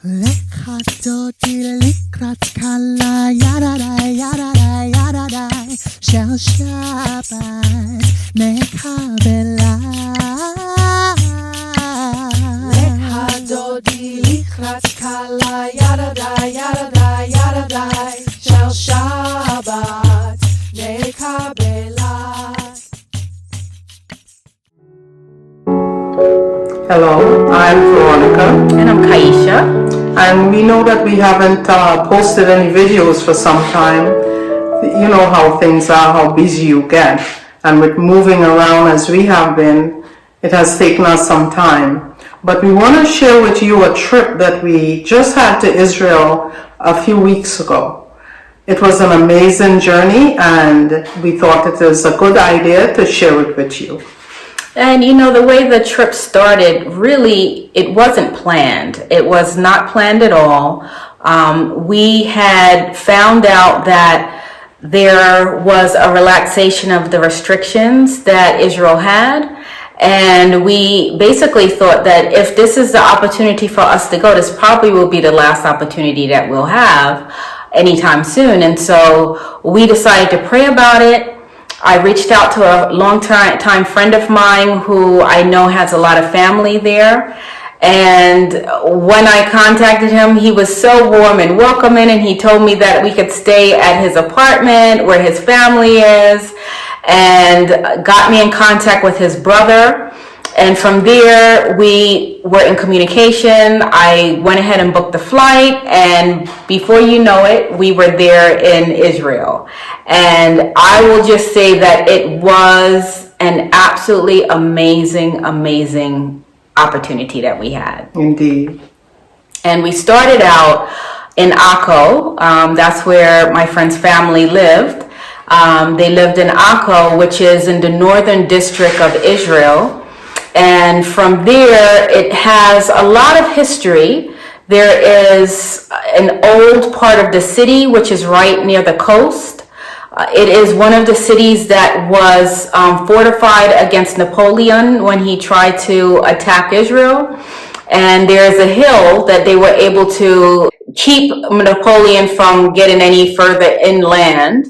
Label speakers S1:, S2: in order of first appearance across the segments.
S1: Lekadodi likratskala yadadai yadadai yadadai shall Shabbat nekabela. Lekadodi likratskala yadadai yadadai yadadai shall Shabbat nekabela.
S2: Hello, I'm Veronica.
S3: And I'm Kaisha.
S2: And we know that we haven't posted any videos for some time. You know how things are, how busy you get. And with moving around as we have been, it has taken us some time. But we want to share with you a trip that we just had to Israel a few weeks ago. It was an amazing journey, and we thought it was a good idea to share it with you.
S3: And you know, the way the trip started, really, it wasn't planned. It was not planned at all. We had found out that there was a relaxation of the restrictions that Israel had. And we basically thought that if this is the opportunity for us to go, this probably will be the last opportunity that we'll have anytime soon. And so we decided to pray about it. I reached out to a long-time friend of mine who I know has a lot of family there. And when I contacted him, he was so warm and welcoming, and he told me that we could stay at his apartment where his family is, and got me in contact with his brother. And from there, we were in communication. I went ahead and booked the flight, and before you know it, we were there in Israel. And I will just say that it was an absolutely amazing opportunity that we had.
S2: Indeed.
S3: And we started out in Akko. That's where my friend's family lived. They lived in Akko, which is in the northern district of Israel. And from there, it has a lot of history. There is an old part of the city, which is right near the coast. It is one of the cities that was fortified against Napoleon when he tried to attack Israel. And there's a hill that they were able to keep Napoleon from getting any further inland.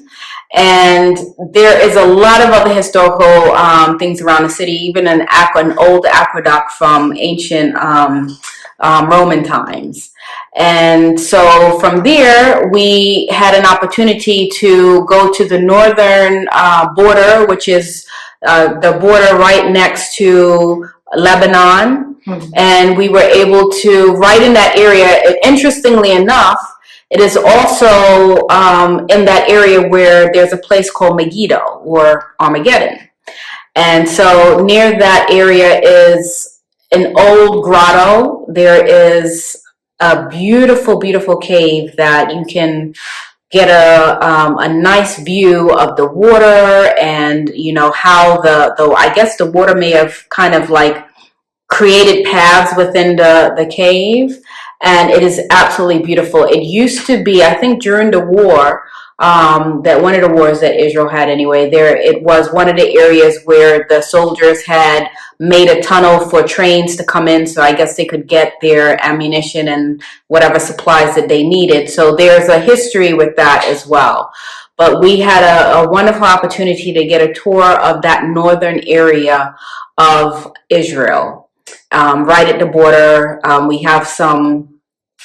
S3: And there is a lot of other historical things around the city, even an old aqueduct from ancient Roman times. And so from there, we had an opportunity to go to the northern border, which is the border right next to Lebanon. Mm-hmm. And we were able to, right in that area, interestingly enough, it is also in that area where there's a place called Megiddo or Armageddon. And so near that area is an old grotto. There is a beautiful, beautiful cave that you can get a nice view of the water, and you know how I guess the water may have kind of like created paths within the cave. And it is absolutely beautiful. It used to be, I think during the war, that one of the wars that Israel had anyway, it was one of the areas where the soldiers had made a tunnel for trains to come in, so I guess they could get their ammunition and whatever supplies that they needed. So there's a history with that as well. But we had a wonderful opportunity to get a tour of that northern area of Israel, right at the border. We have some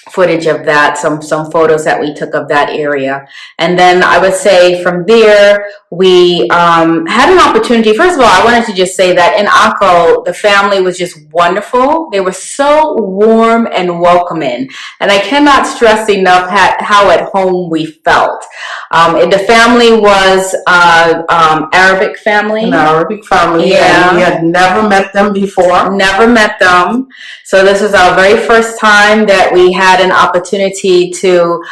S3: footage of that, some photos that we took of that area. And then I would say from there, we had an opportunity. First of all, I wanted to just say that in Akko, the family was just wonderful. They were so warm and welcoming. And I cannot stress enough how at home we felt. The family was Arabic family.
S2: An Arabic family.
S3: Yeah.
S2: And we had never met them before.
S3: Never met them. So this was our very first time that we had an opportunity to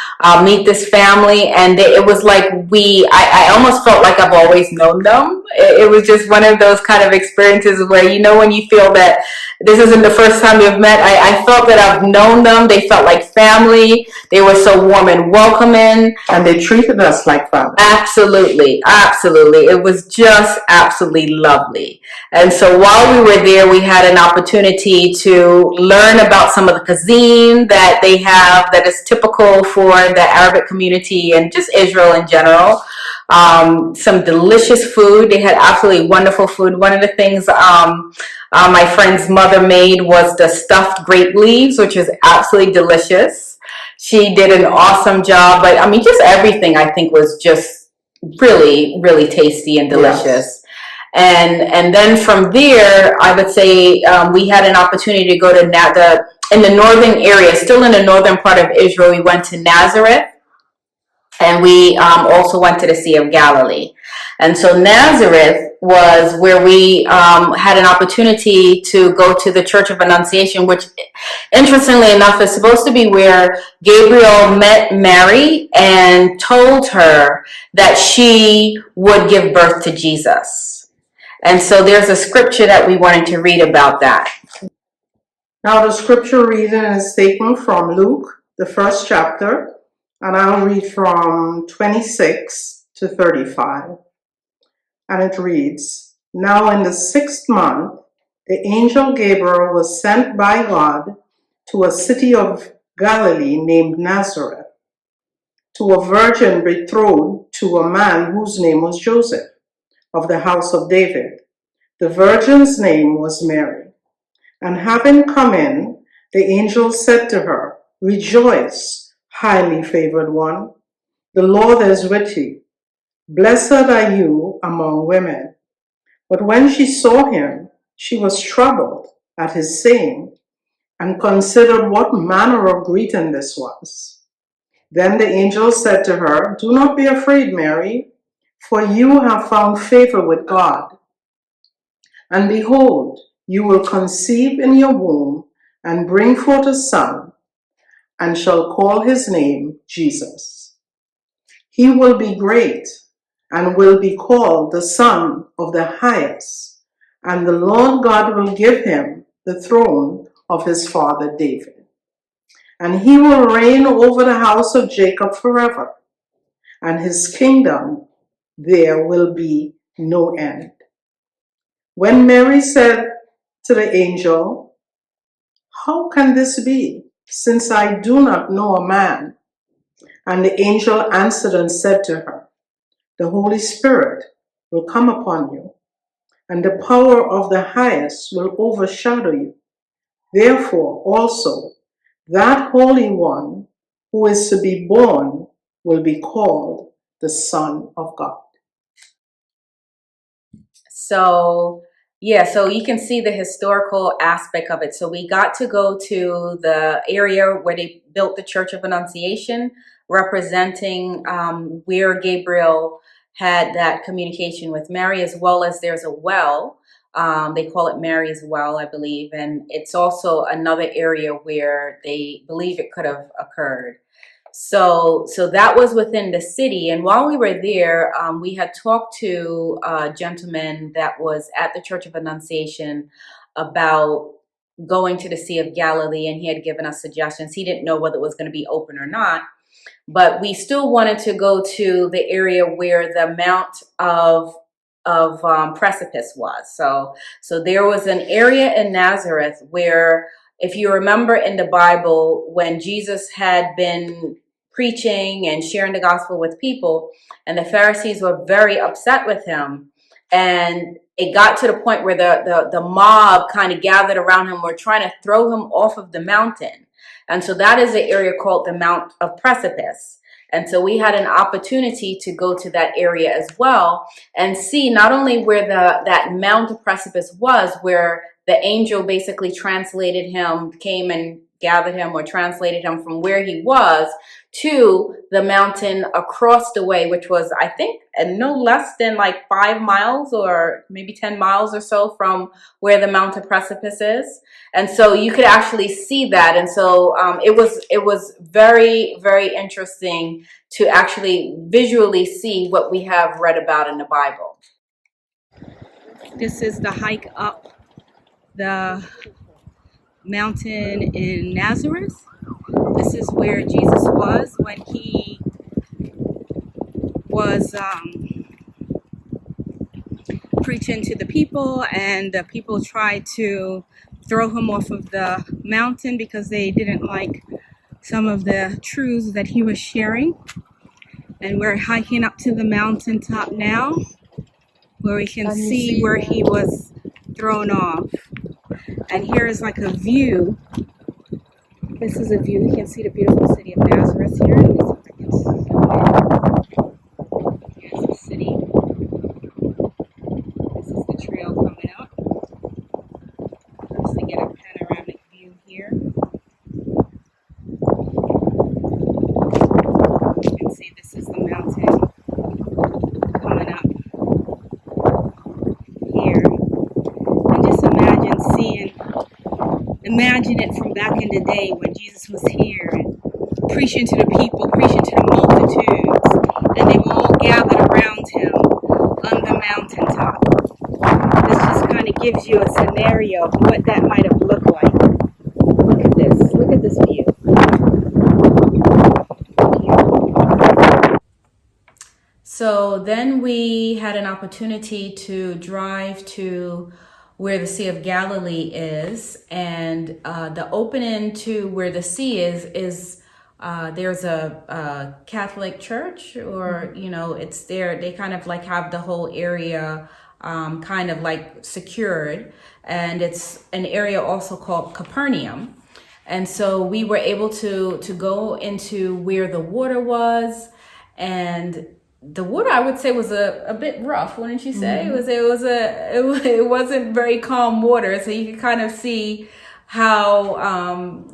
S3: meet this family, and it was like I almost felt like I've always known them. It was just one of those kind of experiences where, you know, when you feel that this isn't the first time you've met, I felt that I've known them. They felt like family. They were so warm and welcoming.
S2: And they treated us like family.
S3: Absolutely. Absolutely. It was just absolutely lovely. And so while we were there, we had an opportunity to learn about some of the cuisine that they have that is typical for the Arabic community and just Israel in general. Some delicious food. They had absolutely wonderful food. One of the things my friend's mother made was the stuffed grape leaves, which is absolutely delicious. She did an awesome job, but I mean, just everything I think was just really, really tasty and delicious.
S2: Yes.
S3: And then from there, I would say we had an opportunity to go to in the northern area, still in the northern part of Israel. We went to Nazareth, and we also went to the Sea of Galilee. And so Nazareth was where we had an opportunity to go to the Church of Annunciation, which, interestingly enough, is supposed to be where Gabriel met Mary and told her that she would give birth to Jesus. And so there's a scripture that we wanted to read about that.
S2: Now the scripture reading is taken from Luke, the first chapter, and I'll read from 26 to 35. And it reads, Now in the 6th month, the angel Gabriel was sent by God to a city of Galilee named Nazareth, to a virgin betrothed to a man whose name was Joseph, of the house of David. The virgin's name was Mary. And having come in, the angel said to her, Rejoice, highly favored one, the Lord is with you. Blessed are you among women. But when she saw him, she was troubled at his saying, and considered what manner of greeting this was. Then the angel said to her, Do not be afraid, Mary, for you have found favor with God. And behold, you will conceive in your womb and bring forth a son, and shall call his name Jesus. He will be great and will be called the Son of the Highest, and the Lord God will give him the throne of his father David. And he will reign over the house of Jacob forever, and his kingdom there will be no end. When Mary said to the angel, How can this be, since I do not know a man? And the angel answered and said to her, The Holy Spirit will come upon you, and the power of the Highest will overshadow you. Therefore also, that Holy One who is to be born will be called the Son of God.
S3: So, yeah, so you can see the historical aspect of it. So we got to go to the area where they built the Church of Annunciation, representing where Gabriel had that communication with Mary, as well as there's a well. They call it Mary's Well, I believe. And it's also another area where they believe it could have occurred. So that was within the city. And while we were there, we had talked to a gentleman that was at the Church of Annunciation about going to the Sea of Galilee, and he had given us suggestions. He didn't know whether it was going to be open or not, but we still wanted to go to the area where the Mount of Precipice was. So there was an area in Nazareth where, if you remember in the Bible, when Jesus had been preaching and sharing the gospel with people, and the Pharisees were very upset with him, and it got to the point where the mob kind of gathered around him, were trying to throw him off of the mountain. And so that is the area called the Mount of Precipice. And so we had an opportunity to go to that area as well and see not only where that Mount of Precipice was, where the angel basically translated him, came and gathered him or translated him from where he was to the mountain across the way, which was, I think, no less than like 5 miles or maybe 10 miles or so from where the Mount of Precipice is. And so you could actually see that. And so it was very, very interesting to actually visually see what we have read about in the Bible. This is the hike up the mountain in Nazareth. This is where Jesus was when he was preaching to the people, and the people tried to throw him off of the mountain because they didn't like
S4: some of the truths that he was sharing. And we're hiking up to the mountaintop now, where we can see where he was thrown off. And here is like a view. This is a view. You can see the beautiful city of Nazareth here. Let me see if I can zoom in. Here's the city. This is the trail coming up. Just to get a panoramic view here. You can see this is the mountain coming up here. And just imagine it from back in the day when Jesus was here and preaching to the people, preaching to the multitudes, and they were all gathered around him on the mountaintop. This just kind of gives you a scenario of what that might have looked like. Look at this. Look at this view.
S3: So then we had an opportunity to drive to where the Sea of Galilee is, and the opening to where the sea is there's a Catholic church, or it's there. They kind of like have the whole area kind of like secured, and it's an area also called Capernaum. And so we were able to go into where the water was, and the water, I would say, was a bit rough, wouldn't you say? Mm-hmm. It wasn't very calm water. So you could kind of see how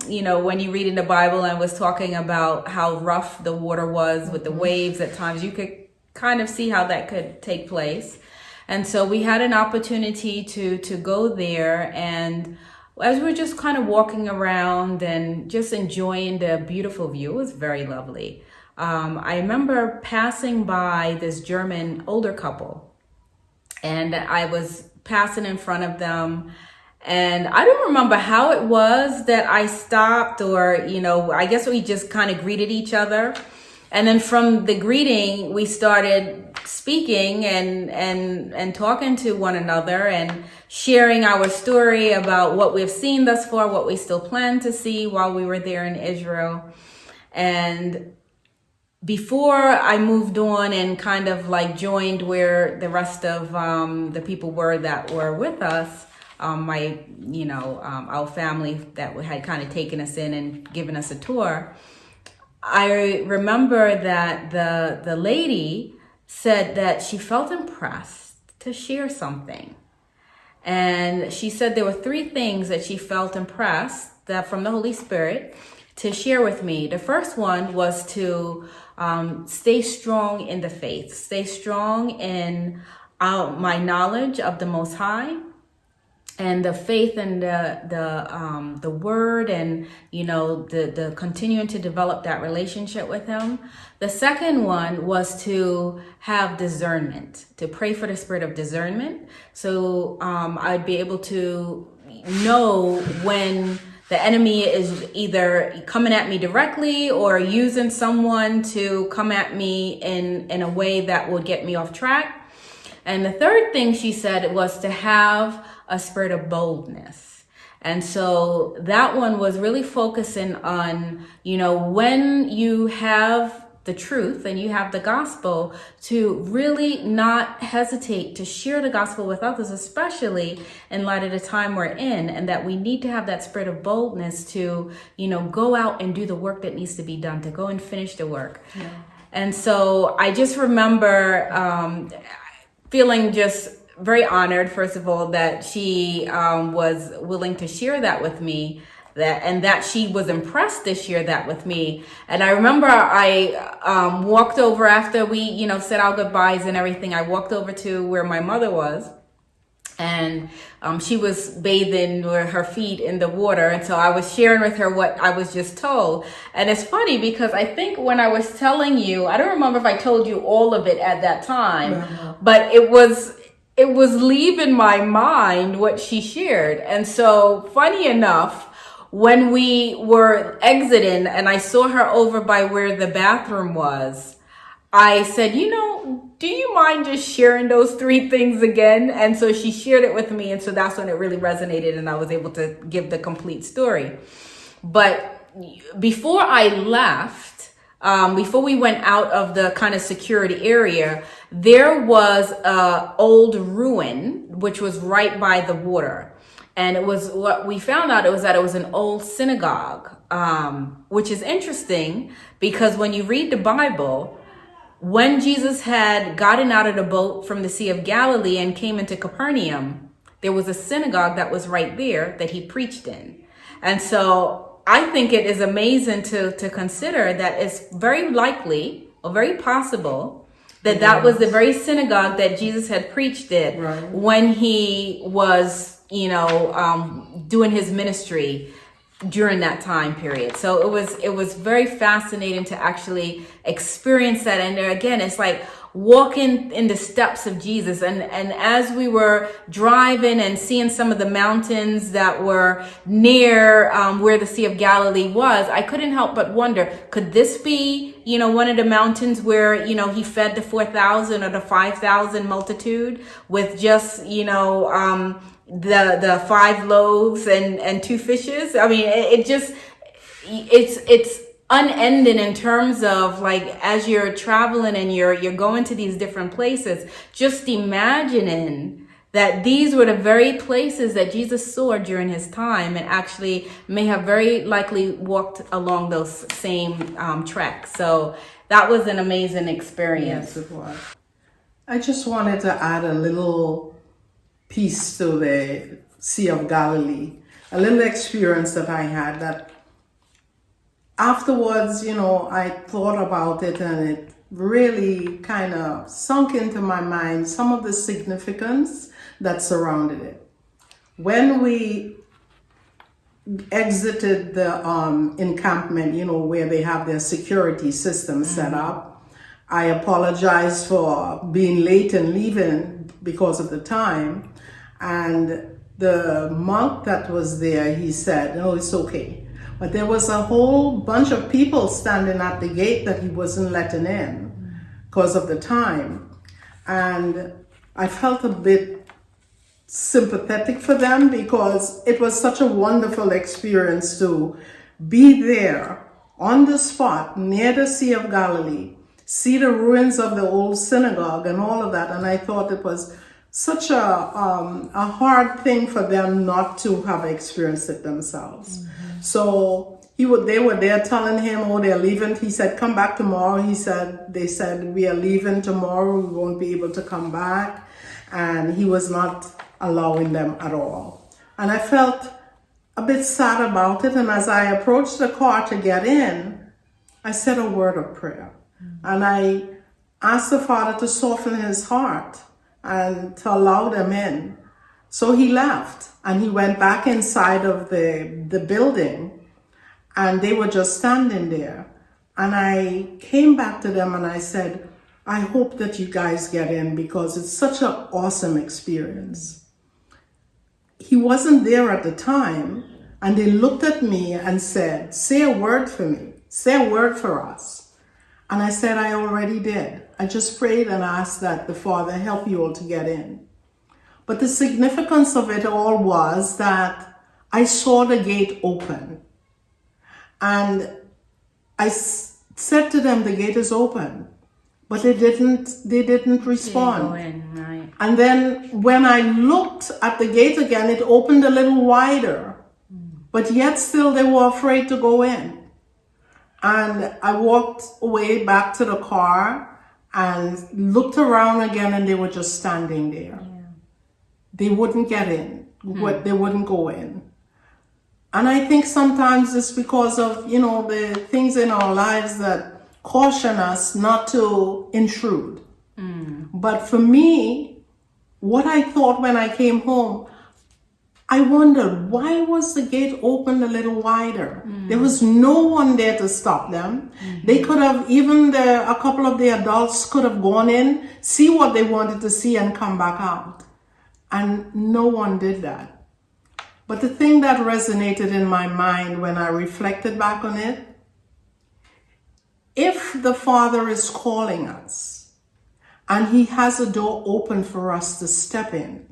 S3: when you read in the Bible and was talking about how rough the water was with the waves at times, you could kind of see how that could take place. And so we had an opportunity to go there, and as we're just kind of walking around and just enjoying the beautiful view, it was very lovely. I remember passing by this German older couple, and I was passing in front of them, and I don't remember how it was that I stopped, or I guess we just kind of greeted each other, and then from the greeting we started speaking and talking to one another and sharing our story about what we've seen thus far, what we still plan to see while we were there in Israel. And before I moved on and kind of like joined where the rest of the people were that were with us, our family that had kind of taken us in and given us a tour, I remember that the lady said that she felt impressed to share something. And she said there were 3 things that she felt impressed that from the Holy Spirit to share with me. The first one was to stay strong in the faith, stay strong in my knowledge of the Most High, and the faith and the word, and the continuing to develop that relationship with him. The second one was to have discernment, to pray for the spirit of discernment, so I'd be able to know when the enemy is either coming at me directly or using someone to come at me in a way that will get me off track. And the third thing she said was to have a spirit of boldness. And so that one was really focusing on, when you have the truth and you have the gospel, to really not hesitate to share the gospel with others, especially in light of the time we're in, and that we need to have that spirit of boldness to, go out and do the work that needs to be done, to go and finish the work. Yeah. And so I just remember feeling just very honored, first of all, that she was willing to share that with me, that she was impressed to share that with me. And I remember I walked over after we, said our goodbyes and everything. I walked over to where my mother was, and she was bathing her feet in the water. And so I was sharing with her what I was just told. And it's funny because I think when I was telling you, I don't remember if I told you all of it at that time, but it was leaving my mind what she shared. And so funny enough, when we were exiting and I saw her over by where the bathroom was, I said, do you mind just sharing those 3 things again? And so she shared it with me. And so that's when it really resonated and I was able to give the complete story. But before I left, before we went out of the kind of security area, there was a old ruin which was right by the water. And it was, what we found out, it was that it was an old synagogue, which is interesting because when you read the Bible, when Jesus had gotten out of the boat from the Sea of Galilee and came into Capernaum, there was a synagogue that was right there that he preached in. And so I think it is amazing to consider that it's very likely or very possible that that was the very synagogue that Jesus had preached in when he was, doing his ministry during that time period. So it was very fascinating to actually experience that. And again, it's like walking in the steps of Jesus. And as we were driving and seeing some of the mountains that were near where the Sea of Galilee was, I couldn't help but wonder, could this be, one of the mountains where, he fed the 4,000 or the 5,000 multitude with just, the 5 loaves and 2 fishes? I mean, it's unending in terms of, like, as you're traveling and you're going to these different places, just imagining that these were the very places that Jesus saw during his time and actually may have very likely walked along those same treks. So that was an amazing experience.
S2: Yes, it was. I just wanted to add a little piece to the Sea of Galilee, a little experience that I had that afterwards, I thought about it and it really kind of sunk into my mind some of the significance that surrounded it. When we exited the encampment, where they have their security system set up, I apologized for being late and leaving because of the time. And the monk that was there, he said, "No, it's okay." But there was a whole bunch of people standing at the gate that he wasn't letting in because of the time. And I felt a bit sympathetic for them because it was such a wonderful experience to be there on the spot near the Sea of Galilee, see the ruins of the old synagogue and all of that. And I thought it was such a hard thing for them not to have experienced it themselves. So they were there telling him, "Oh, they're leaving." He said, "Come back tomorrow." They said, "We are leaving tomorrow. We won't be able to come back." And he was not allowing them at all. And I felt a bit sad about it. And as I approached the car to get in, I said a word of prayer. And I asked the Father to soften his heart and to allow them in. So he left and he went back inside of the building and they were just standing there. And I came back to them and I said, "I hope that you guys get in because it's such an awesome experience." He wasn't there at the time and they looked at me and said, "Say a word for me, say a word for us." And I said, "I already did. I just prayed and asked that the Father help you all to get in." But the significance of it all was that I saw the gate open. And I said to them, "The gate is open." But they didn't respond.
S3: Go in, right.
S2: And then when I looked at the gate again, it opened a little wider. But yet still they were afraid to go in. And I walked away back to the car and looked around again and they were just standing there. Yeah. They wouldn't get in. They wouldn't go in. And I think sometimes it's because of, the things in our lives that caution us not to intrude. But for me, what I thought when I came home, I wondered, why was the gate opened a little wider? There was no one there to stop them. They could have, even a couple of the adults could have gone in, see what they wanted to see and come back out. And no one did that. But the thing that resonated in my mind when I reflected back on it, if the Father is calling us and he has a door open for us to step in,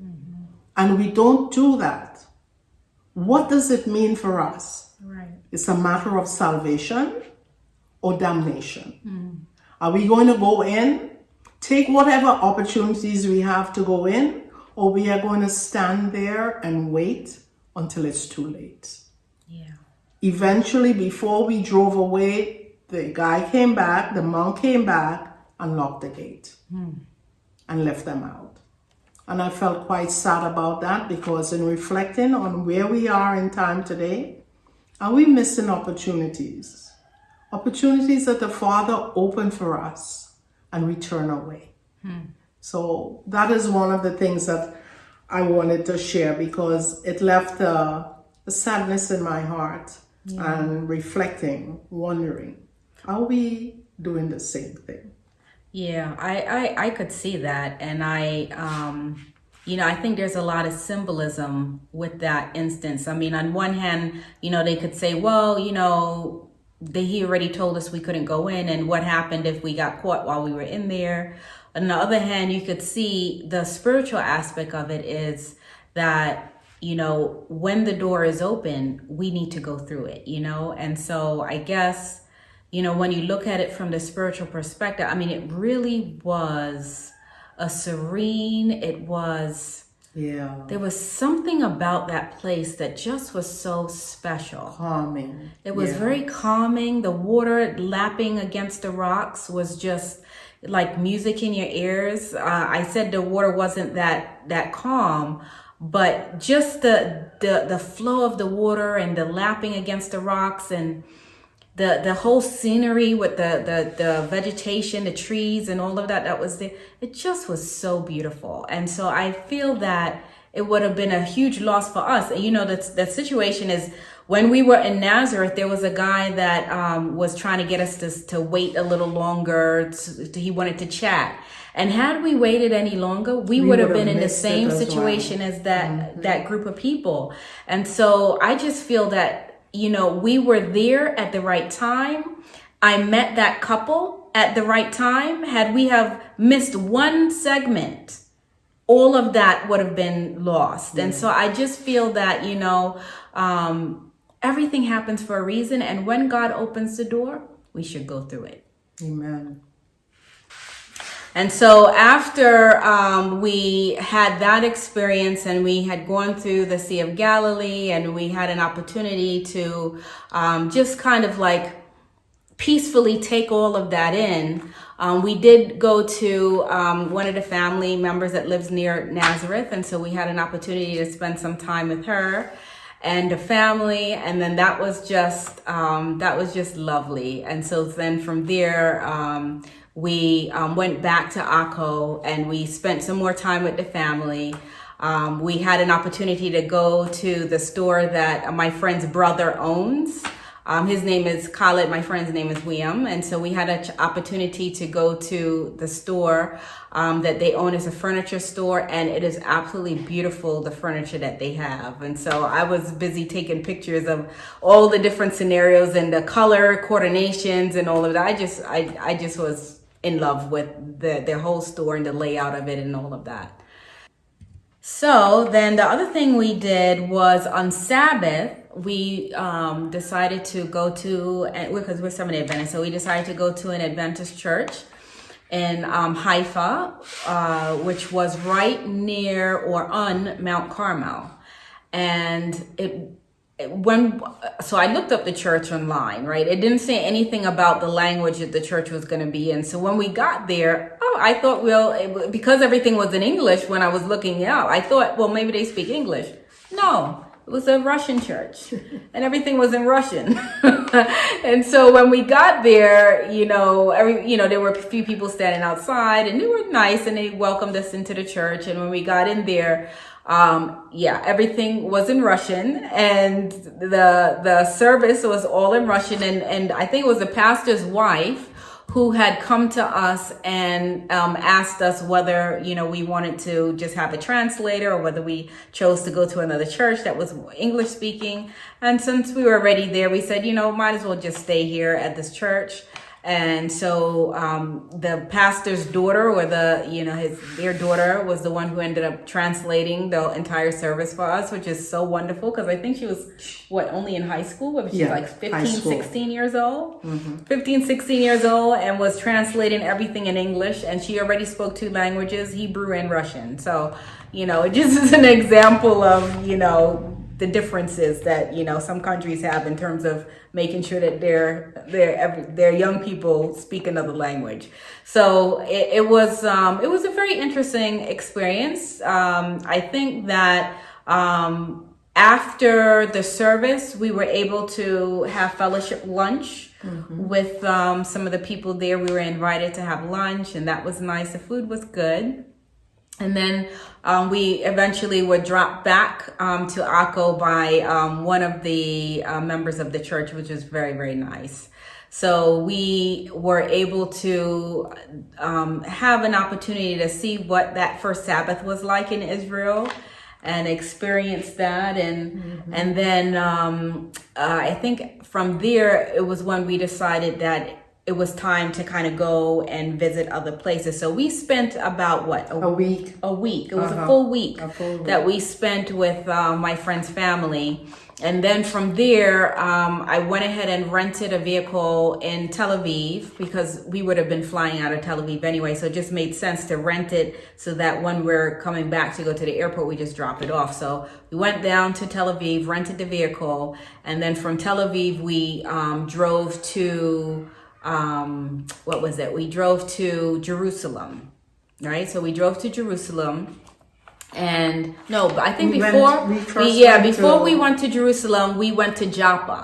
S2: and we don't do that, what does it mean for us?
S3: Right.
S2: It's a matter of salvation or damnation. Are we going to go in, take whatever opportunities we have to go in, or we are going to stand there and wait until it's too late?
S3: Yeah.
S2: Eventually, before we drove away, the guy came back, the monk came back and locked the gate and left them out. And I felt quite sad about that, because in reflecting on where we are in time today, are we missing opportunities? Opportunities that the Father opened for us and we turn away. So that is one of the things that I wanted to share, because it left a sadness in my heart, and reflecting, wondering, are we doing the same thing?
S3: Yeah, I could see that. And I think there's a lot of symbolism with that instance. I mean, on one hand, they could say, well, he already told us we couldn't go in, and what happened if we got caught while we were in there? On the other hand, you could see the spiritual aspect of it is that, when the door is open, we need to go through it, And so I guess, when you look at it from the spiritual perspective, I mean, it really was a serene, there was something about that place that just was so special.
S2: Calming.
S3: It was very calming. The water lapping against the rocks was just like music in your ears. I said the water wasn't that calm, but just the flow of the water and the lapping against the rocks, and the whole scenery with the vegetation, the trees and all of that was there. It just was so beautiful. And so I feel that it would have been a huge loss for us. And the situation is, when we were in Nazareth, there was a guy that was trying to get us to wait a little longer. He wanted to chat. And had we waited any longer, we would have been in the same situation as that group of people. And so I just feel that, we were there at the right time. I met that couple at the right time. Had we have missed one segment, all of that would have been lost. And so I just feel that, everything happens for a reason. And when God opens the door, we should go through it.
S2: Amen.
S3: And so after we had that experience, and we had gone through the Sea of Galilee, and we had an opportunity to just kind of like peacefully take all of that in, we did go to one of the family members that lives near Nazareth. And so we had an opportunity to spend some time with her and the family. And then that was just lovely. And so then from there, we went back to Akko, and we spent some more time with the family. We had an opportunity to go to the store that my friend's brother owns. His name is Khaled, my friend's name is William. And so we had an opportunity to go to the store that they own. As a furniture store, and it is absolutely beautiful, the furniture that they have. And so I was busy taking pictures of all the different scenarios and the color coordinations and all of that. I just was in love with the whole store and the layout of it and all of that. So then the other thing we did was, on Sabbath, we decided to go to, because we're Seventh-day Adventists, so we decided to go to an Adventist church in Haifa, which was right near or on Mount Carmel. And so I looked up the church online, right? It didn't say anything about the language that the church was going to be in. So when we got there, I thought, because everything was in English, when I was looking it up, I thought, well, maybe they speak English. No, it was a Russian church, and everything was in Russian. And so when we got there, there were a few people standing outside, and they were nice, and they welcomed us into the church. And when we got in there, everything was in Russian, and the service was all in Russian. And I think it was the pastor's wife who had come to us and asked us whether, we wanted to just have a translator, or whether we chose to go to another church that was English speaking. And since we were already there, we said, might as well just stay here at this church. And so the pastor's daughter, or their daughter, was the one who ended up translating the entire service for us, which is so wonderful, because I think she was only in high school, but she's like 15, 16 years old, 15, 16 years old, and was translating everything in English. And she already spoke 2 languages, Hebrew and Russian. So, it just is an example of, the differences that some countries have in terms of making sure that their young people speak another language. So it was a very interesting experience. I think that after the service, we were able to have fellowship lunch with some of the people there. We were invited to have lunch, and that was nice. The food was good. And then we eventually were dropped back to Akko by one of the members of the church, which was very, very nice. So we were able to have an opportunity to see what that first Sabbath was like in Israel and experience that. And then I think from there, it was when we decided that it was time to kind of go and visit other places. So we spent about
S2: a week.
S3: A week. It was a full week that we spent with my friend's family. And then from there, I went ahead and rented a vehicle in Tel Aviv, because we would have been flying out of Tel Aviv anyway. So it just made sense to rent it so that when we're coming back to go to the airport, we just drop it off. So we went down to Tel Aviv, rented the vehicle. And then from Tel Aviv, we drove to... we drove to Jerusalem, right? So we drove to Jerusalem, and but I think before we went to Jerusalem, we went to Joppa.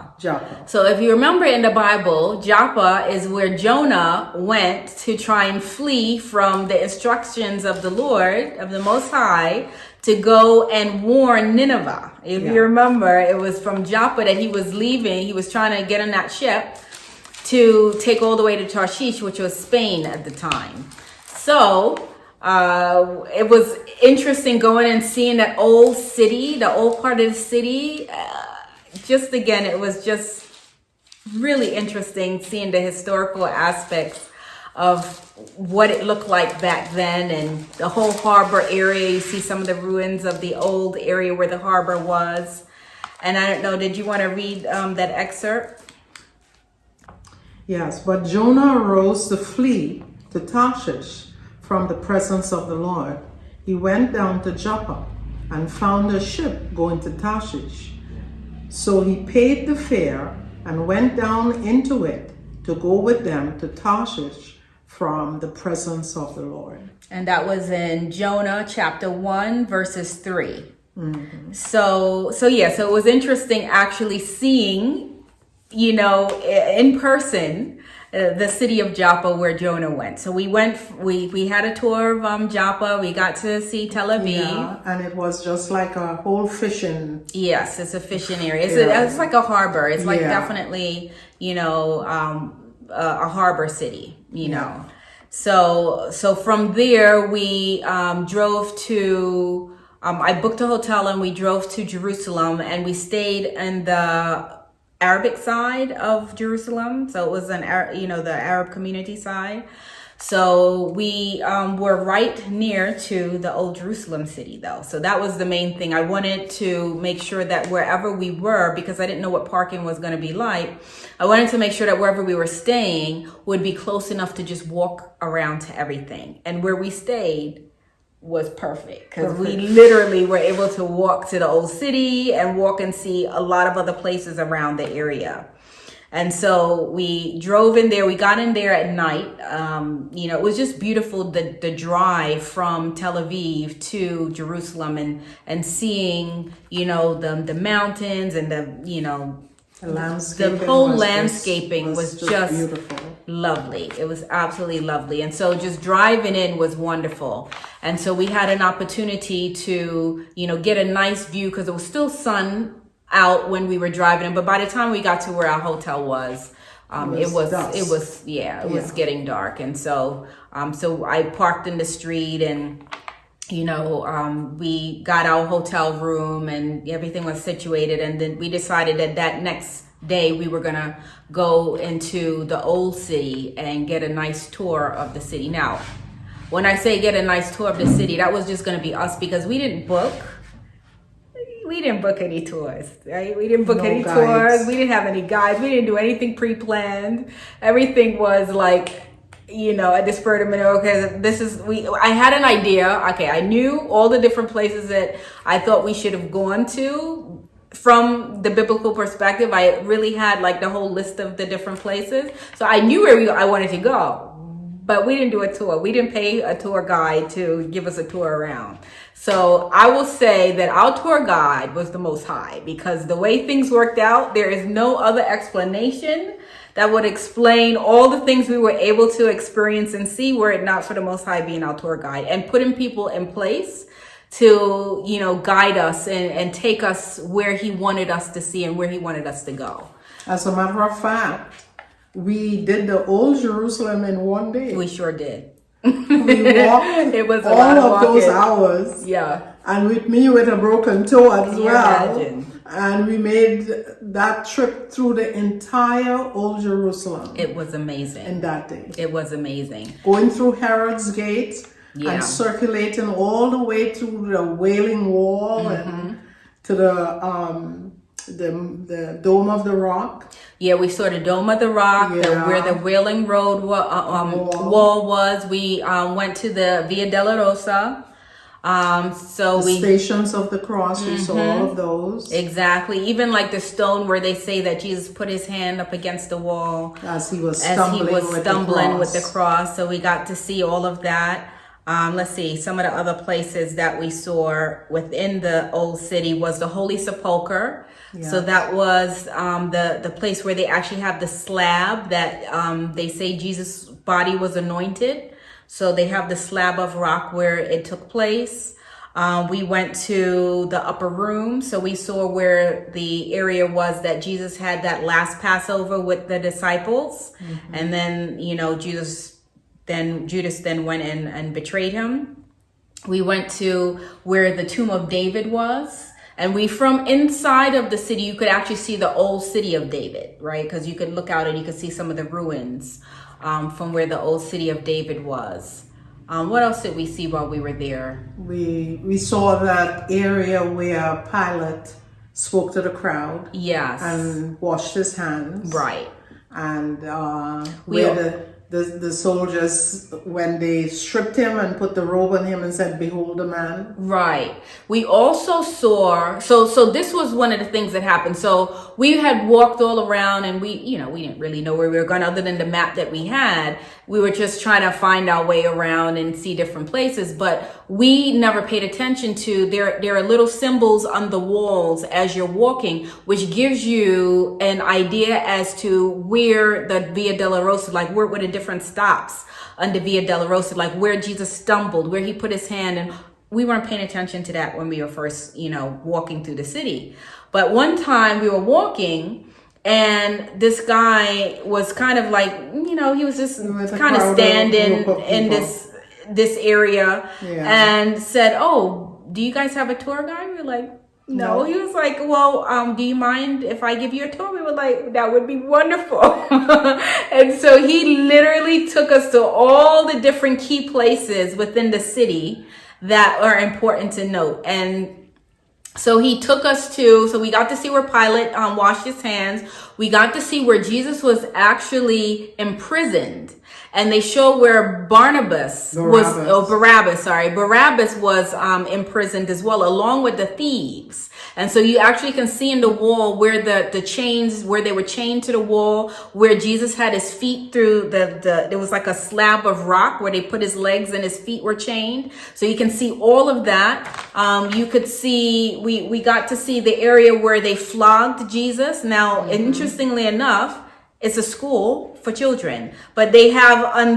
S3: So if you remember in the Bible, Joppa is where Jonah went to try and flee from the instructions of the Lord, of the Most High, to go and warn Nineveh. If you remember, it was from Joppa that he was leaving. He was trying to get on that ship to take all the way to Tarshish, which was Spain at the time. So it was interesting going and seeing that old city, the old part of the city. It was just really interesting seeing the historical aspects of what it looked like back then, and the whole harbor area. You see some of the ruins of the old area where the harbor was. And I don't know, did you want to read that excerpt?
S2: Yes, but Jonah arose to flee to Tarshish from the presence of the Lord. He went down to Joppa and found a ship going to Tarshish. So he paid the fare and went down into it to go with them to Tarshish from the presence of the Lord.
S3: And that was in Jonah chapter 1, verses 3. So it was interesting actually seeing, in person, the city of Joppa where Jonah went. So we had a tour of Joppa. We got to see Tel Aviv.
S2: Yeah, and it was just like a whole fishing.
S3: Yes, it's a fishing area. It's like a harbor. It's like definitely, a harbor city, know. So from there we drove to, I booked a hotel and we drove to Jerusalem, and we stayed in the Arabic side of Jerusalem. So it was the Arab community side. So we were right near to the old Jerusalem city though. So that was the main thing. I wanted to make sure that wherever we were, because I didn't know what parking was going to be like, I wanted to make sure that wherever we were staying would be close enough to just walk around to everything. And where we stayed was perfect, because we literally were able to walk to the old city and walk and see a lot of other places around the area. And so we drove in there. We got in there at night. It was just beautiful, the drive from Tel Aviv to Jerusalem, and seeing, the mountains and the whole landscaping was just
S2: beautiful.
S3: Lovely. It was absolutely lovely. And so just driving in was wonderful. And so we had an opportunity to, get a nice view, because it was still sun out when we were driving in. But by the time we got to where our hotel was, it was getting dark. And so I parked in the street, and we got our hotel room and everything was situated. And then we decided that next day we were gonna go into the old city and get a nice tour of the city. Now, when I say get a nice tour of the city, that was just gonna be us because we didn't book any tours, right? We didn't book any tours. We didn't have any guides. We didn't do anything pre-planned. Everything was like, at the spur of the minute. Okay, I had an idea. Okay, I knew all the different places that I thought we should have gone to from the biblical perspective. I really had like the whole list of the different places. So I knew where I wanted to go. But we didn't do a tour. We didn't pay a tour guide to give us a tour around. So I will say that our tour guide was the Most High, because the way things worked out, there is no other explanation that would explain all the things we were able to experience and see were it not for the Most High being our tour guide and putting people in place to, guide us and take us where he wanted us to see and where he wanted us to go.
S2: As a matter of fact, we did the old Jerusalem in one day.
S3: We sure did.
S2: We walked
S3: it was a
S2: all
S3: lot of
S2: of those
S3: walking.
S2: hours.
S3: Yeah.
S2: And with me with a broken toe as
S3: Can you
S2: well.
S3: imagine?
S2: And we made that trip through the entire old Jerusalem.
S3: It was amazing.
S2: In that day.
S3: It was amazing.
S2: Going through Herod's Gate
S3: Yeah.
S2: and circulating all the way to the Wailing Wall and to the Dome of the Rock.
S3: Yeah, we saw the Dome of the Rock, where the Wailing Road wall was. We went to the Via Dolorosa.
S2: Stations of the Cross, we saw all of those.
S3: Exactly. Even like the stone where they say that Jesus put his hand up against the wall
S2: As he was stumbling
S3: with the cross. So we got to see all of that. Let's see, some of the other places that we saw within the old city was the Holy Sepulchre. Yes. So that was the place where they actually have the slab that they say Jesus' body was anointed. So they have the slab of rock where it took place. We went to the upper room. So we saw where the area was that Jesus had that last Passover with the disciples. And then, Judas then went in and betrayed him. We went to where the tomb of David was. And from inside of the city, you could actually see the old city of David, right? Because you could look out and you could see some of the ruins from where the old city of David was. What else did we see while we were there?
S2: We saw that area where Pilate spoke to the crowd.
S3: Yes.
S2: And washed his hands.
S3: Right.
S2: And where the soldiers, when they stripped him and put the robe on him and said, "Behold the man."
S3: Right. We also saw, so this was one of the things that happened. So we had walked all around and we didn't really know where we were going other than the map that we had. We were just trying to find our way around and see different places, but we never paid attention to, there are little symbols on the walls as you're walking, which gives you an idea as to where the Via Dolorosa, like where the different stops on the Via Dolorosa, like where Jesus stumbled, where he put his hand, and we weren't paying attention to that when we were first, walking through the city. But one time we were walking and this guy was kind of like, he was just kind of standing in this area and said, "Oh, do you guys have a tour guide?" We were like, no. He was like, "Well, do you mind if I give you a tour?" We were like, "That would be wonderful." And so he literally took us to all the different key places within the city that are important to note. And so he took us so we got to see where Pilate washed his hands. We got to see where Jesus was actually imprisoned. And they show where Barabbas was imprisoned as well, along with the thieves. And so you actually can see in the wall where the chains, where they were chained to the wall, where Jesus had his feet through there was like a slab of rock where they put his legs and his feet were chained. So you can see all of that. You could see, we got to see the area where they flogged Jesus. Now, interestingly enough, it's a school for children, but they have on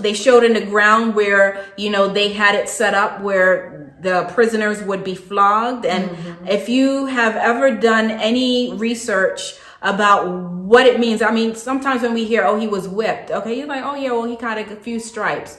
S3: they showed in the ground where, they had it set up where the prisoners would be flogged. And if you have ever done any research about what it means, I mean, sometimes when we hear, "Oh, he was whipped," okay, you're like, "Oh yeah, well, he got a few stripes."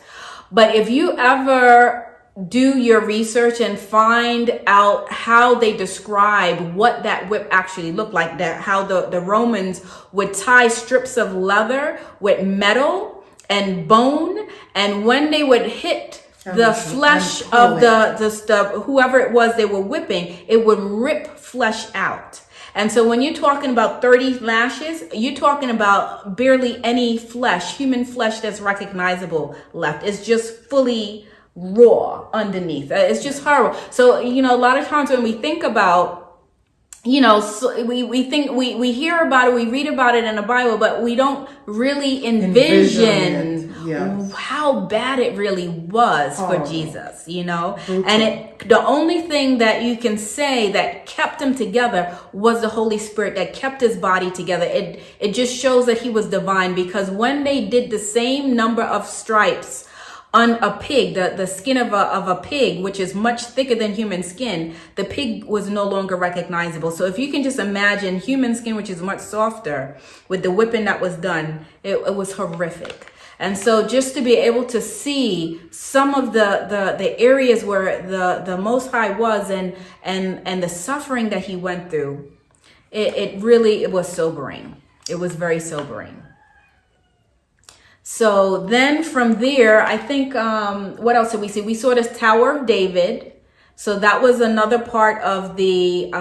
S3: But if you ever do your research and find out how they describe what that whip actually looked like, that how the Romans would tie strips of leather with metal and bone, and when they would hit the flesh of the whoever it was they were whipping, it would rip flesh out. And so when you're talking about 30 lashes, you're talking about barely any flesh, human flesh that's recognizable left. It's just fully raw underneath. It's just horrible. So, a lot of times when we think about, so we think we hear about it, we read about it in the Bible, but we don't really envision how bad it really was for Jesus, and the only thing that you can say that kept him together was the Holy Spirit that kept his body together. It just shows that he was divine, because when they did the same number of stripes on a pig, the skin of a pig, which is much thicker than human skin, the pig was no longer recognizable. So if you can just imagine human skin, which is much softer, with the whipping that was done, it was horrific. And so just to be able to see some of the areas where the Most High was and the suffering that he went through, it was sobering. It was very sobering. So then from there, I think, what else did we see? We saw this Tower of David. So that was another part of the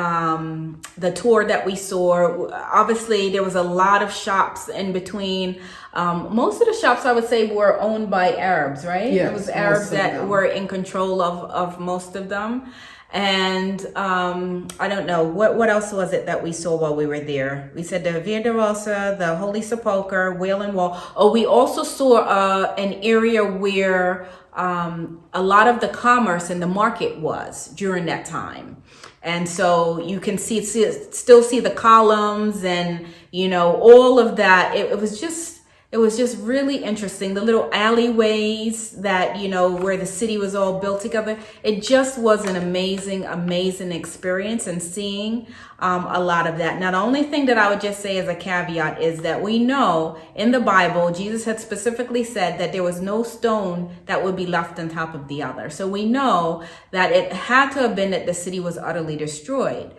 S3: tour that we saw. Obviously, there was a lot of shops in between. Most of the shops, I would say, were owned by Arabs, right?
S2: Yes,
S3: it was Arabs that were in control of most of them. And I don't know, what else was it that we saw while we were there? We said the Via Dolorosa, the Holy Sepulchre, Wailing Wall. Oh, we also saw an area where a lot of the commerce in the market was during that time. And so you can still see the columns and, all of that. It was just really interesting. The little alleyways that, where the city was all built together. It just was an amazing, amazing experience, and seeing a lot of that. Now, the only thing that I would just say as a caveat is that we know in the Bible, Jesus had specifically said that there was no stone that would be left on top of the other. So we know that it had to have been that the city was utterly destroyed.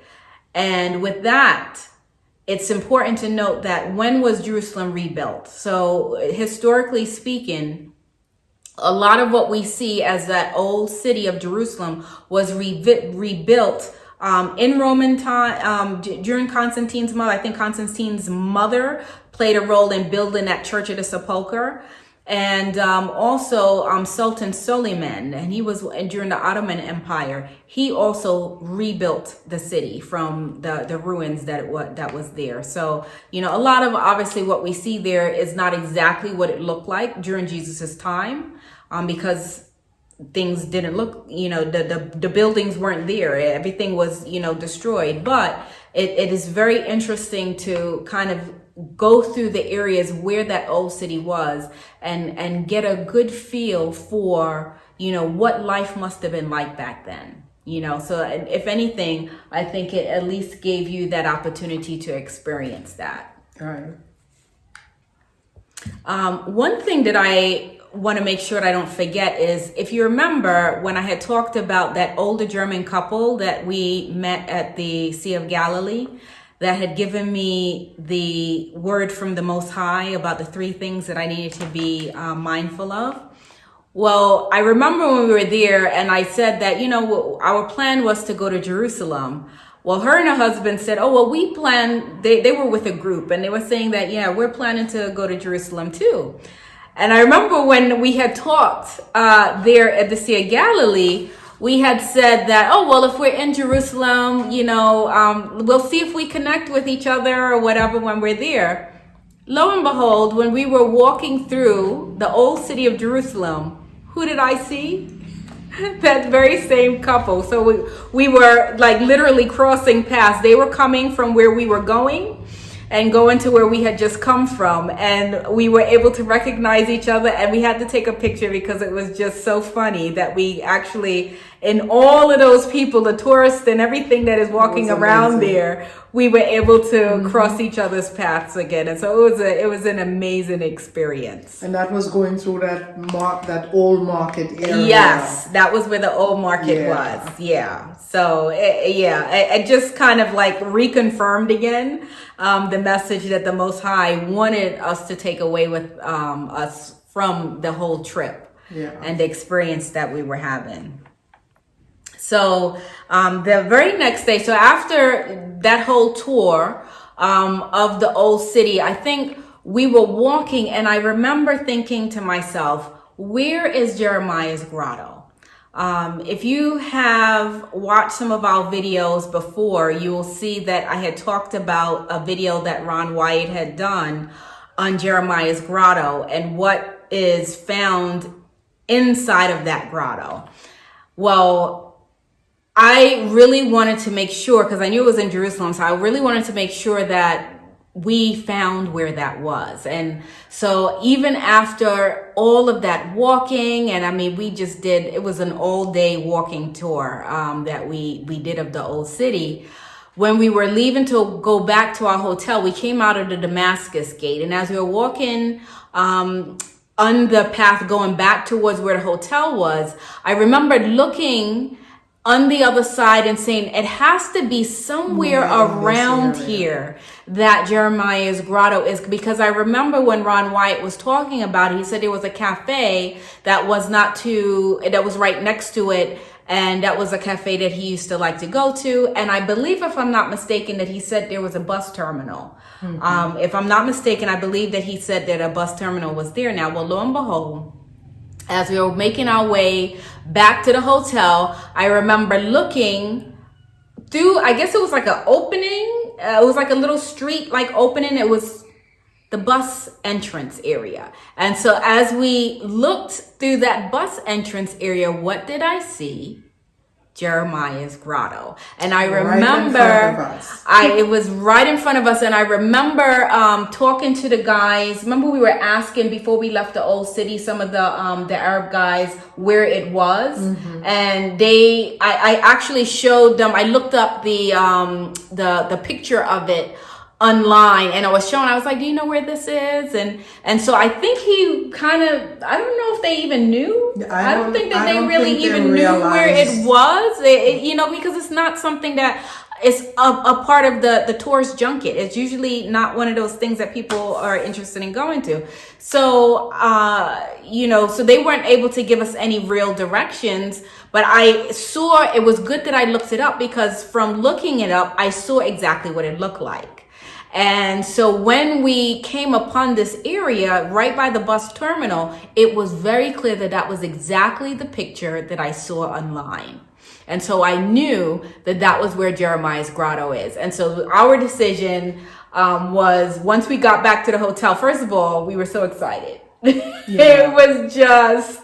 S3: And with that, it's important to note that when was Jerusalem rebuilt? So historically speaking, a lot of what we see as that old city of Jerusalem was rebuilt in Roman time, during Constantine's mother. I think Constantine's mother played a role in building that Church of the Sepulchre. And also Sultan Suleiman, and he was during the Ottoman Empire. He also rebuilt the city from the ruins that was there. So a lot of obviously what we see there is not exactly what it looked like during Jesus's time, because things didn't look, the buildings weren't there. Everything was destroyed. But it is very interesting to kind of go through the areas where that old city was and get a good feel for, what life must have been like back then, so if anything, I think it at least gave you that opportunity to experience that.
S2: All right.
S3: One thing that I want to make sure that I don't forget is, if you remember when I had talked about that older German couple that we met at the Sea of Galilee, that had given me the word from the Most High about the 3 things that I needed to be mindful of. Well, I remember when we were there and I said that, our plan was to go to Jerusalem. Well, her and her husband said, oh, well, we planned, they were with a group and they were saying that, yeah, we're planning to go to Jerusalem too. And I remember when we had talked there at the Sea of Galilee, we had said that, oh, well, if we're in Jerusalem, we'll see if we connect with each other or whatever when we're there. Lo and behold, when we were walking through the old city of Jerusalem, who did I see? That very same couple. So we were like literally crossing paths. They were coming from where we were going and going to where we had just come from. And we were able to recognize each other, and we had to take a picture because it was just so funny that we actually, in all of those people, the tourists and everything that is walking around there, we were able to cross each other's paths again. And so it was an amazing experience.
S2: And that was going through that old market area.
S3: Yes, that was where the old market was. Yeah. So it just kind of like reconfirmed again the message that the Most High wanted us to take away with us from the whole trip and the experience that we were having. So the very next day, so after that whole tour of the old city, I think we were walking, and I remember thinking to myself, where is Jeremiah's grotto? If you have watched some of our videos before, you will see that I had talked about a video that Ron Wyatt had done on Jeremiah's grotto and what is found inside of that grotto. Well, I really wanted to make sure, because I knew it was in Jerusalem, so I really wanted to make sure that we found where that was. And so even after all of that walking, and I mean, it was an all day walking tour that we did of the old city. When we were leaving to go back to our hotel, we came out of the Damascus gate. And as we were walking on the path going back towards where the hotel was, I remembered looking on the other side and saying, it has to be somewhere around here that Jeremiah's grotto is, because I remember when Ron Wyatt was talking about it, he said there was a cafe that was that was right next to it, and that was a cafe that he used to like to go to. And I believe, if I'm not mistaken, that he said there was a bus terminal. If I'm not mistaken, I believe that he said that a bus terminal was there. Now, well, lo and behold, as we were making our way back to the hotel, I remember looking through, I guess it was like an opening. It was like a little street like opening. It was the bus entrance area. And so as we looked through that bus entrance area, what did I see? Jeremiah's grotto. And I remember it was right in front of us. And I remember talking to the guys. Remember, we were asking before we left the old city, some of the Arab guys where it was. And I actually showed them, I looked up the picture of it online, and I was like, do you know where this is? And so I think he kind of, I don't know if they even knew. I don't think that they really even knew where it was, because it's not something that is a part of the tourist junket. It's usually not one of those things that people are interested in going to. So, so they weren't able to give us any real directions, but I saw, it was good that I looked it up, because from looking it up, I saw exactly what it looked like. And so when we came upon this area right by the bus terminal, it was very clear that that was exactly the picture that I saw online. And so I knew that that was where Jeremiah's grotto is. And so our decision was, once we got back to the hotel, first of all, we were so excited. It was just,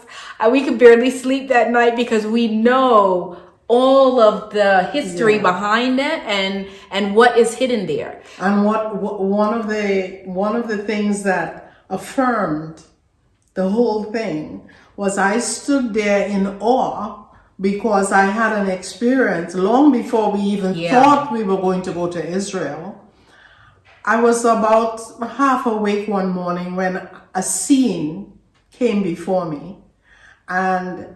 S3: we could barely sleep that night, because we know all of the history behind it and what is hidden there.
S2: And one of the things that affirmed the whole thing was I stood there in awe, because I had an experience long before we even thought we were going to go to Israel. I was about half awake one morning when a scene came before me, and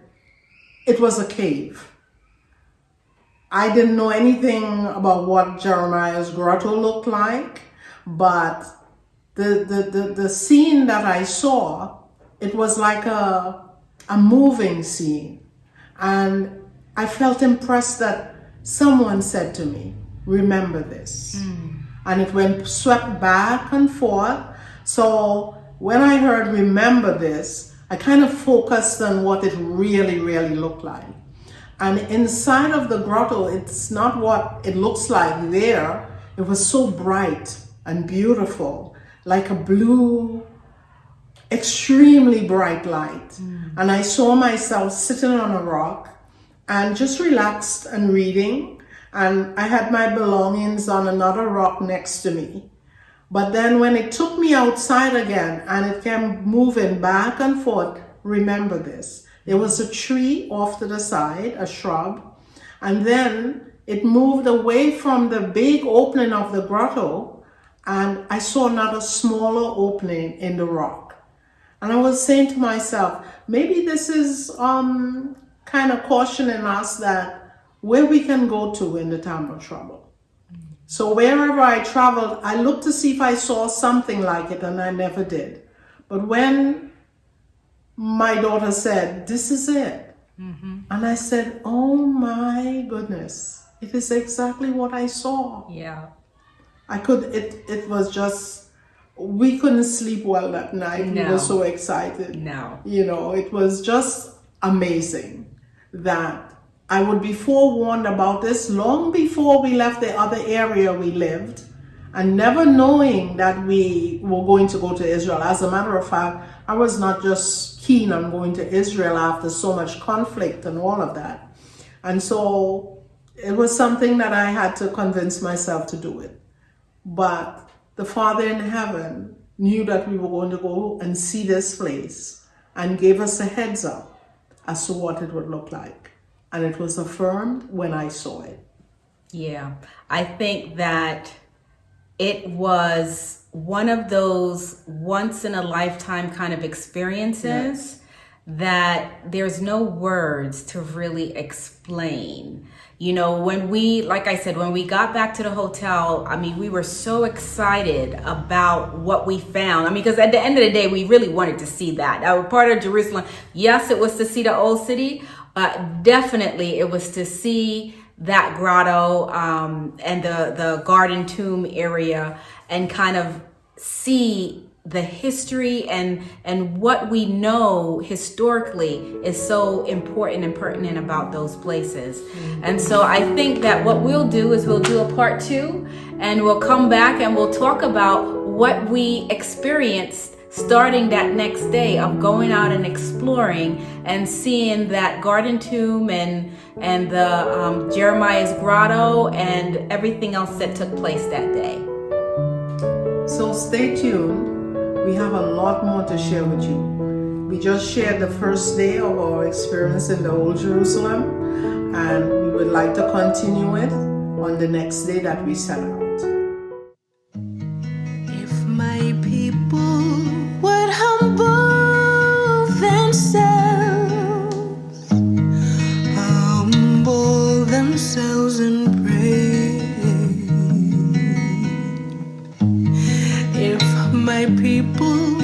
S2: it was a cave. I didn't know anything about what Jeremiah's grotto looked like, but the scene that I saw, it was like a moving scene. And I felt impressed that someone said to me, remember this. And it went swept back and forth. So when I heard remember this, I kind of focused on what it really, really looked like. And inside of the grotto, it's not what it looks like there. It was so bright and beautiful, like a blue, extremely bright light. And I saw myself sitting on a rock and just relaxed and reading. And I had my belongings on another rock next to me. But then when it took me outside again and it came moving back and forth, remember this. There was a tree off to the side, a shrub, and then it moved away from the big opening of the grotto, and I saw another smaller opening in the rock. And I was saying to myself, maybe this is kind of cautioning us that where we can go to in the time of trouble. So wherever I traveled, I looked to see if I saw something like it, and I never did. But when my daughter said, "This is it," and I said, "Oh my goodness, it is exactly what I saw."
S3: Yeah.
S2: It was just, we couldn't sleep well that night. We
S3: No.
S2: were so excited.
S3: No.
S2: You know, it was just amazing that I would be forewarned about this long before we left the other area we lived, and never knowing that we were going to go to Israel. As a matter of fact, I was not just keen on going to Israel after so much conflict and all of that. And so it was something that I had to convince myself to do it. But the Father in heaven knew that we were going to go and see this place and gave us a heads up as to what it would look like. And it was affirmed when I saw it.
S3: Yeah, I think that it was one of those once in a lifetime kind of experiences that there's no words to really explain. You know, when we, like I said, when we got back to the hotel, I mean, we were so excited about what we found. I mean, because at the end of the day, we really wanted to see that. Our part of Jerusalem, yes, it was to see the old city. Definitely, it was to see that grotto and the garden tomb area, and kind of see the history and what we know historically is so important and pertinent about those places. And so I think that what we'll do is we'll do a part 2, and we'll come back and we'll talk about what we experienced starting that next day of going out and exploring and seeing that garden tomb and the Jeremiah's grotto and everything else that took place that day.
S2: So stay tuned. We have a lot more to share with you. We just shared the first day of our experience in the Old Jerusalem, and we would like to continue it on the next day that we set out.
S1: If my people would humble themselves and pray. If my people